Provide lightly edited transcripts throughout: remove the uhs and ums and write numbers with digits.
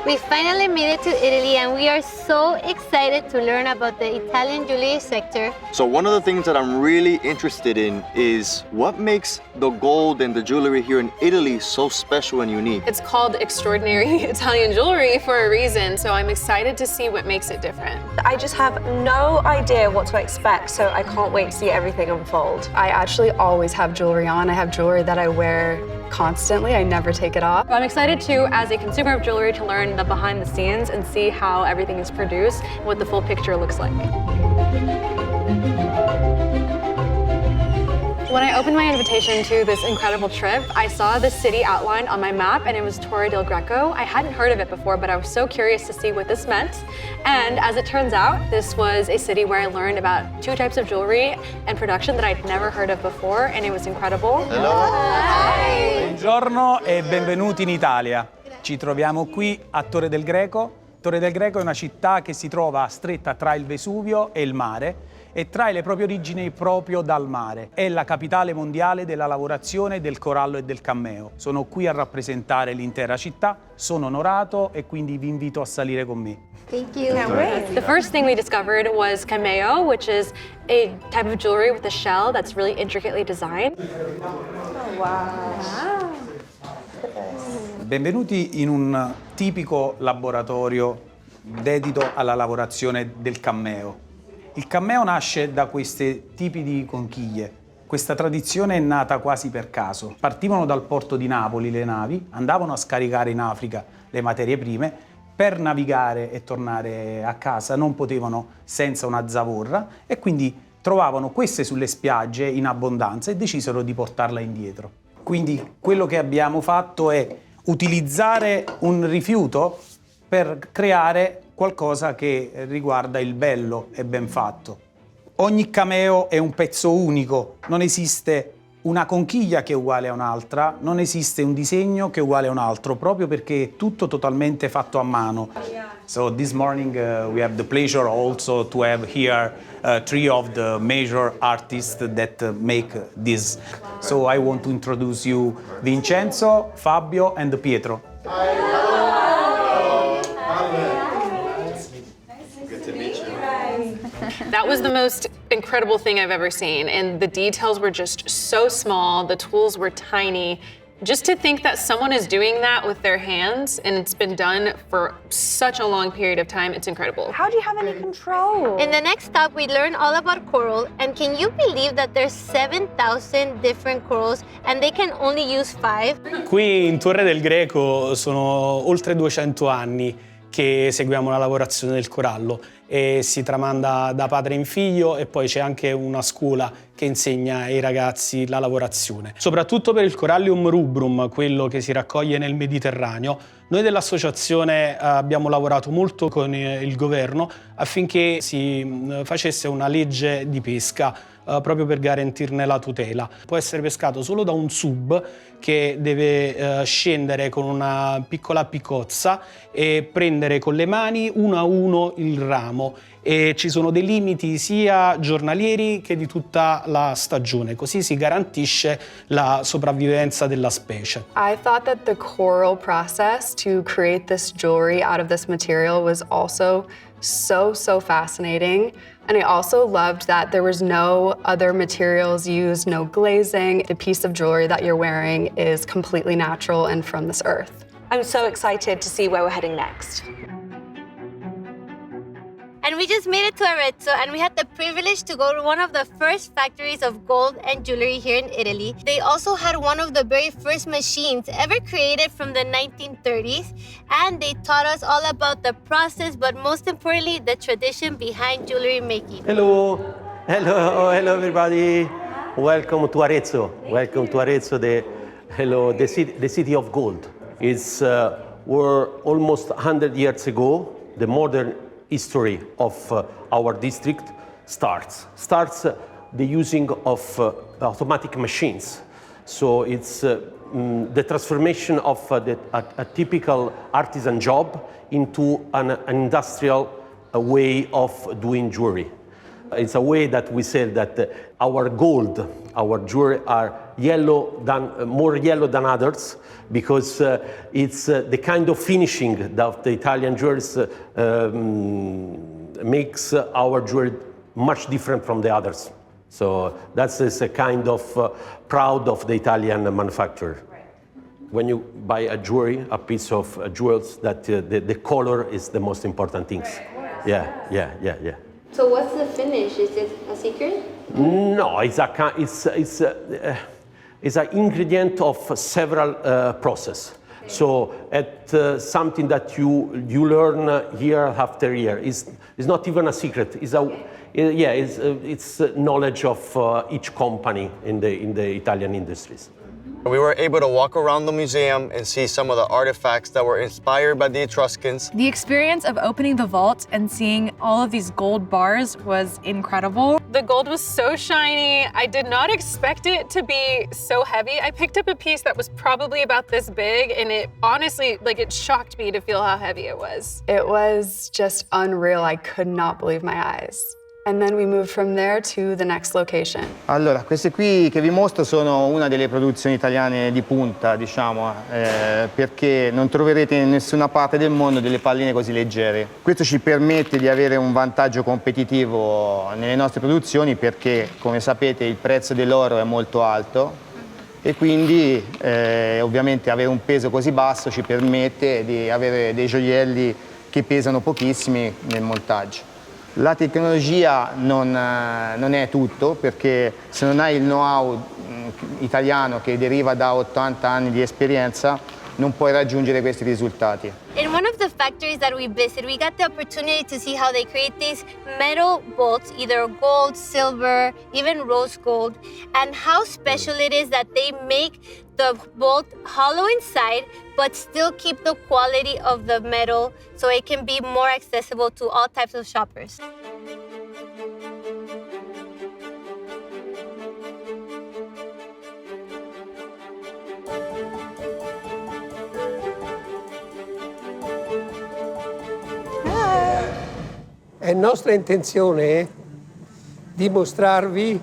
We finally made it to Italy and we are so excited to learn about the Italian jewelry sector. So one of the things that I'm really interested in is what makes the gold and the jewelry here in Italy so special and unique. It's called extraordinary Italian jewelry for a reason, so I'm excited to see what makes it different. I just have no idea what to expect, so I can't wait to see everything unfold. I actually always have jewelry on. I have jewelry that I wear constantly. I never take it off. I'm excited too, as a consumer of jewelry, to learn the behind the scenes and see how everything is produced and what the full picture looks like. When I opened my invitation to this incredible trip, I saw the city outlined on my map, and it was Torre Del Greco. I hadn't heard of it before, but I was so curious to see what this meant. And as it turns out, this was a city where I learned about 2 types of jewelry and production that I'd never heard of before, and it was incredible. Hello. Hi. Buongiorno e benvenuti in Italia. Ci troviamo qui a Torre del Greco. Torre del Greco è una città che si trova stretta tra il Vesuvio e il mare e trae le proprie origini proprio dal mare. È la capitale mondiale della lavorazione del corallo e del cameo. Sono qui a rappresentare l'intera città, sono onorato e quindi vi invito a salire con me. Thank you. The first thing we discovered was cameo, which is a type of jewelry with a shell that's really intricately designed. Oh, wow. Benvenuti in un tipico laboratorio dedito alla lavorazione del cameo. Il cameo nasce da questi tipi di conchiglie. Questa tradizione è nata quasi per caso. Partivano dal porto di Napoli le navi, andavano a scaricare in Africa le materie prime, per navigare e tornare a casa non potevano senza una zavorra e quindi trovavano queste sulle spiagge in abbondanza e decisero di portarla indietro. Quindi quello che abbiamo fatto è utilizzare un rifiuto per creare qualcosa che riguarda il bello e ben fatto. Ogni cameo è un pezzo unico, non esiste una conchiglia che è uguale a un'altra, non esiste un disegno che è uguale a un altro, proprio perché è tutto totalmente fatto a mano. So this morning we have the pleasure also to have here 3 of the major artists that make this. So I want to introduce you Vincenzo, Fabio and Pietro. That was the most incredible thing I've ever seen, and the details were just so small, the tools were tiny. Just to think that someone is doing that with their hands, and it's been done for such a long period of time, it's incredible. How do you have any control? In the next stop, we learn all about coral, and can you believe that there's 7,000 different corals and they can only use 5? Qui in Torre del Greco sono oltre 200 anni che seguiamo la lavorazione del corallo e si tramanda da padre in figlio, e poi c'è anche una scuola che insegna ai ragazzi la lavorazione. Soprattutto per il Corallium rubrum, quello che si raccoglie nel Mediterraneo, noi dell'associazione abbiamo lavorato molto con il governo affinché si facesse una legge di pesca proprio per garantirne la tutela. Può essere pescato solo da un sub che deve scendere con una piccola piccozza e prendere con le mani uno a uno il ramo, e ci sono dei limiti sia giornalieri che di tutta la stagione, così si garantisce la sopravvivenza della specie. I thought that the coral process to create this jewelry out of this material was also so fascinating. And I also loved that there was no other materials used, no glazing. The piece of jewelry that you're wearing is completely natural and from this earth. I'm so excited to see where we're heading next. And we just made it to Arezzo, and we had the privilege to go to one of the first factories of gold and jewelry here in Italy. They also had one of the very first machines ever created from the 1930s, and they taught us all about the process, but most importantly, the tradition behind jewelry making. Hello everybody. Welcome to Arezzo. Welcome to Arezzo, the city of gold. It's where almost 100 years ago, the modern history of our district starts the using of automatic machines. So it's the transformation of a typical artisan job into an industrial way of doing jewelry. It's a way that we say that our gold, our jewelry are more yellow than others, because it's the kind of finishing that the Italian jewelers makes our jewelry much different from the others. So that's a kind of proud of the Italian manufacturer. When you buy a jewelry, a piece of jewels, that the color is the most important things. Yeah. So what's the finish? Is it a secret? No, it's an ingredient of several process. So it's something that you learn year after year. It's not even a secret. It's knowledge of each company in the Italian industries. We were able to walk around the museum and see some of the artifacts that were inspired by the Etruscans. The experience of opening the vault and seeing all of these gold bars was incredible. The gold was so shiny. I did not expect it to be so heavy. I picked up a piece that was probably about this big, and it honestly, it shocked me to feel how heavy it was. It was just unreal. I could not believe my eyes. And then we moved from there to the next location. Allora, queste qui che vi mostro sono una delle produzioni italiane di punta, diciamo, perché non troverete in nessuna parte del mondo delle palline così leggere. Questo ci permette di avere un vantaggio competitivo nelle nostre produzioni perché, come sapete, il prezzo dell'oro è molto alto e quindi ovviamente avere un peso così basso ci permette di avere dei gioielli che pesano pochissimi nel montaggio. La tecnologia non è tutto, perché se non hai il know-how italiano che deriva da 80 anni di esperienza, non puoi raggiungere questi risultati. In one of the factories that we visited, we got the opportunity to see how they create these metal bolts, either gold, silver, even rose gold, and how special it is that they make the bolt hollow inside, but still keep the quality of the metal so it can be more accessible to all types of shoppers. È nostra intenzione dimostrarvi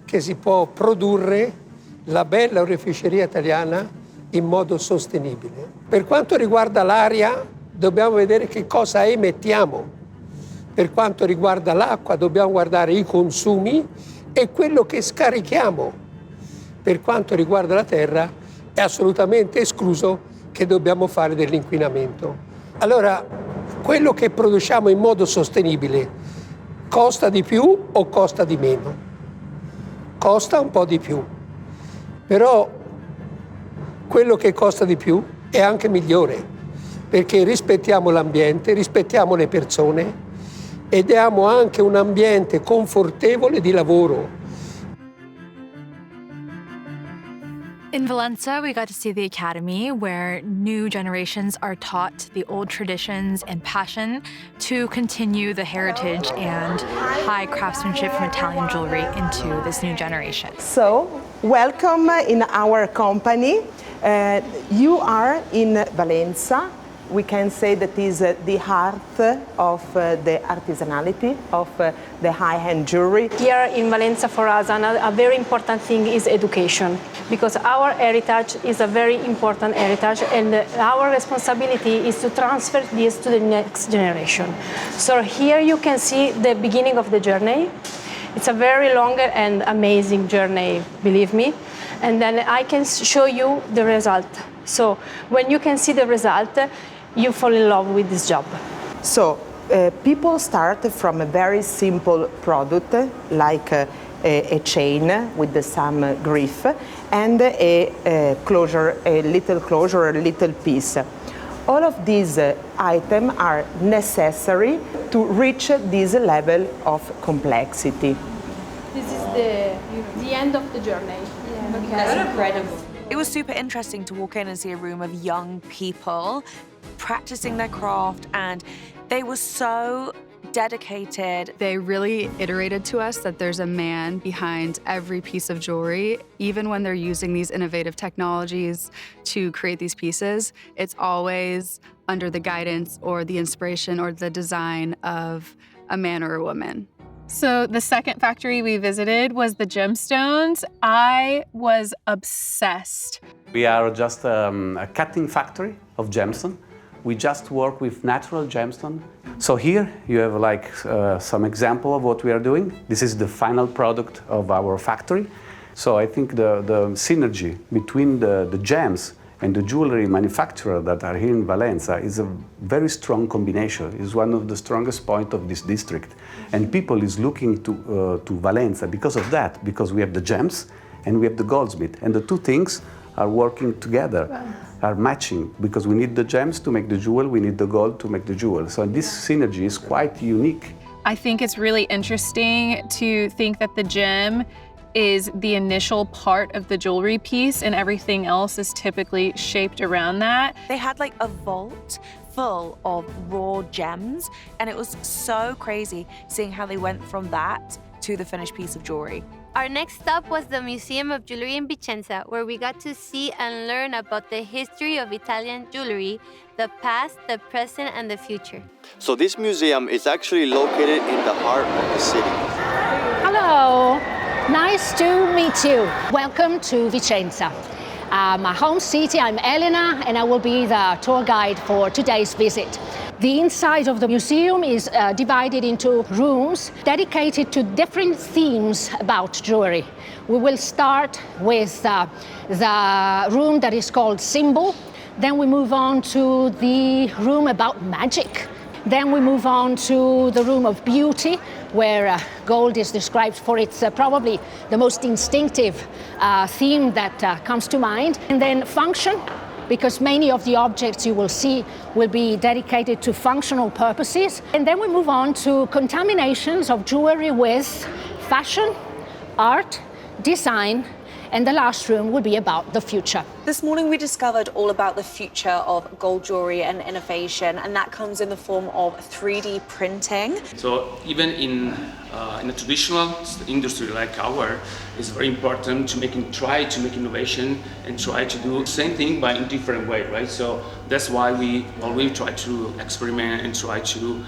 che si può produrre la bella oreficeria italiana in modo sostenibile. Per quanto riguarda l'aria, dobbiamo vedere che cosa emettiamo. Per quanto riguarda l'acqua, dobbiamo guardare i consumi e quello che scarichiamo. Per quanto riguarda la terra, è assolutamente escluso che dobbiamo fare dell'inquinamento. Allora, quello che produciamo in modo sostenibile costa di più o costa di meno? Costa un po' di più, però quello che costa di più è anche migliore, perché rispettiamo l'ambiente, rispettiamo le persone e diamo anche un ambiente confortevole di lavoro. In Valenza, we got to see the academy where new generations are taught the old traditions and passion to continue the heritage and high craftsmanship from Italian jewelry into this new generation. So, welcome in our company. You are in Valenza. We can say that is the heart of the artisanality of the high-end jewelry. Here in Valenza, for us, a very important thing is education, because our heritage is a very important heritage, and our responsibility is to transfer this to the next generation. So here you can see the beginning of the journey. It's a very long and amazing journey, believe me. And then I can show you the result. So when you can see the result, you fall in love with this job. So people start from a very simple product like a chain with some griff and a little piece. All of these items are necessary to reach this level of complexity. This is the end of the journey. Yeah. Okay. That's incredible. It was super interesting to walk in and see a room of young people practicing their craft, and they were so dedicated. They really iterated to us that there's a man behind every piece of jewelry. Even when they're using these innovative technologies to create these pieces, it's always under the guidance or the inspiration or the design of a man or a woman. So the second factory we visited was the Gemstones. I was obsessed. We are just a cutting factory of gemstone. We just work with natural gemstone. So here you have like some example of what we are doing. This is the final product of our factory. So I think the synergy between the gems and the jewelry manufacturer that are here in Valenza is a very strong combination. It's one of the strongest points of this district. And people is looking to Valenza because of that, because we have the gems and we have the goldsmith. And the two things are working together, are matching, because we need the gems to make the jewel, we need the gold to make the jewel. So this synergy is quite unique. I think it's really interesting to think that the gem is the initial part of the jewelry piece and everything else is typically shaped around that. They had like a vault full of raw gems, and it was so crazy seeing how they went from that to the finished piece of jewelry. Our next stop was the Museum of Jewelry in Vicenza, where we got to see and learn about the history of Italian jewelry, the past, the present, and the future. So this museum is actually located in the heart of the city. Hello, nice to meet you. Welcome to Vicenza. My home city, I'm Elena, and I will be the tour guide for today's visit. The inside of the museum is divided into rooms dedicated to different themes about jewelry. We will start with the room that is called Symbol. Then we move on to the room about magic. Then we move on to the room of beauty, where gold is described for its probably the most instinctive theme that comes to mind. And then function, because many of the objects you will see will be dedicated to functional purposes. And then we move on to contaminations of jewelry with fashion, art, design, and the last room will be about the future. This morning we discovered all about the future of gold jewelry and innovation, and that comes in the form of 3D printing. So even in a traditional industry like ours, it's very important to try to make innovation and try to do the same thing but in different way, right? So that's why we always try to experiment and try to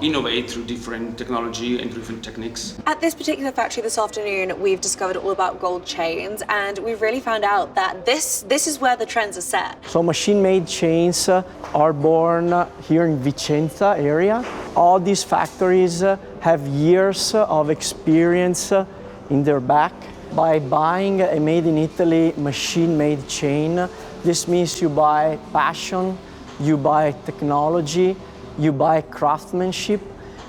innovate through different technology and different techniques. At this particular factory this afternoon, we've discovered all about gold chains, and we've really found out that this is where the trends are set. So machine-made chains are born here in Vicenza area. All these factories have years of experience in their back. By buying a made-in-Italy machine-made chain, this means you buy passion, you buy technology, you buy craftsmanship,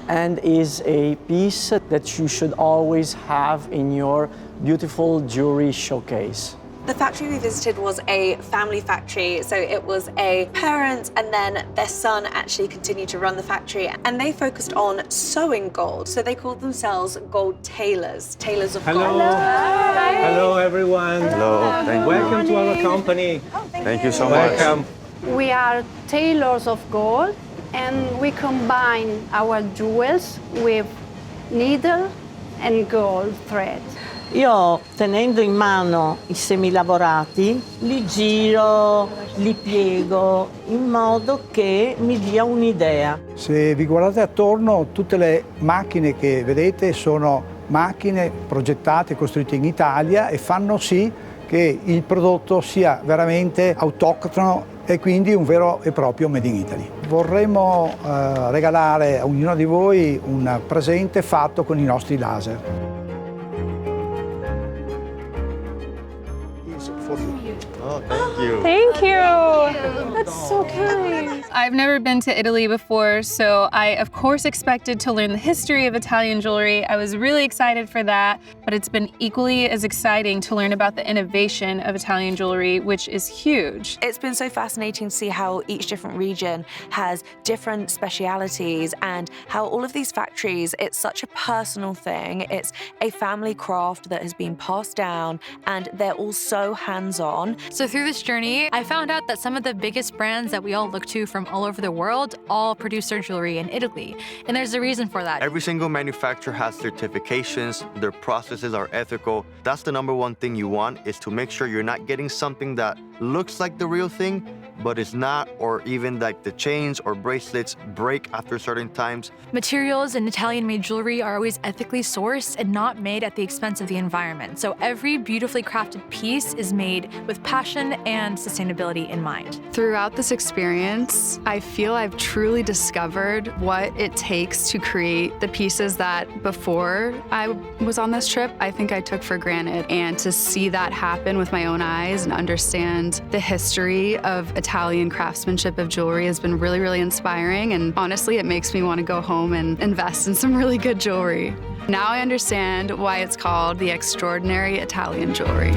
and is a piece that you should always have in your beautiful jewelry showcase. The factory we visited was a family factory, so it was a parent and then their son actually continued to run the factory, and they focused on sewing gold, so they called themselves gold tailors of gold. Hello everyone. Hello. Thank you. Welcome to our company. Thank you so Welcome. much. We are tailors of gold, and we combine our jewels with needle and gold thread. Io, tenendo in mano i semilavorati, li giro, li piego in modo che mi dia un'idea. Se vi guardate attorno, tutte le macchine che vedete sono macchine progettate e costruite in Italia e fanno sì che il prodotto sia veramente autoctono e quindi un vero e proprio Made in Italy. Vorremmo regalare a ognuno di voi un presente fatto con i nostri laser. Oh, thank you. Thank you. That's so kind. I've never been to Italy before, so I of course expected to learn the history of Italian jewelry. I was really excited for that, but it's been equally as exciting to learn about the innovation of Italian jewelry, which is huge. It's been so fascinating to see how each different region has different specialities and how all of these factories, it's such a personal thing. It's a family craft that has been passed down, and they're all so hands-on. So through this journey, I found out that some of the biggest brands that we all look to from all over the world all produce their jewelry in Italy. And there's a reason for that. Every single manufacturer has certifications, their processes are ethical. That's the number one thing you want, is to make sure you're not getting something that looks like the real thing, but it's not, or even like the chains or bracelets break after certain times. Materials in Italian-made jewelry are always ethically sourced and not made at the expense of the environment. So every beautifully crafted piece is made with passion and sustainability in mind. Throughout this experience, I feel I've truly discovered what it takes to create the pieces that before I was on this trip, I think I took for granted. And to see that happen with my own eyes and understand the history of Italian craftsmanship of jewelry has been really, really inspiring. And honestly, it makes me want to go home and invest in some really good jewelry. Now I understand why it's called the extraordinary Italian jewelry.